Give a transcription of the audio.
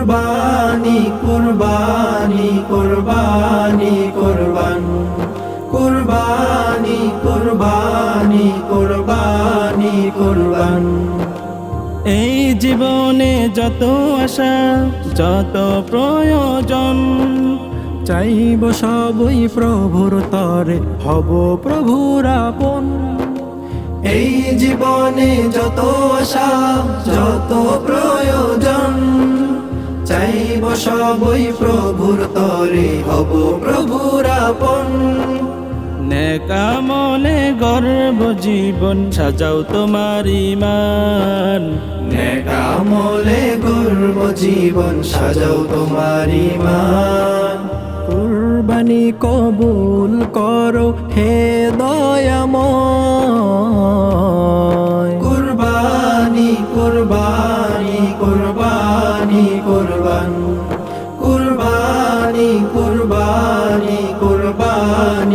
কুরবানি কুরবানি কুরবানি কুরবান কুরবানি কুরবানি কুরবানি কুরবান। এই জীবনে যত আশা যত প্রয়োজন, চাইব সবই প্রভুর তরে, হব প্রভুর আপন। এই জীবনে যত আশা যত প্রয়োজন, চাইব সবই প্রভুর তরে, হব প্রভুর আপন। নেক আমলে গর্ব জীবন সাজাও তোমার ঈমান, নেক আমলে গর্ব জীবন সাজাও তোমার ঈমান। কুরবানি কবুল করো হে দয়াময়, কুরবানি কুরবানি কুরবানি কুরবান কুরবানি কুরবানি কুরবানি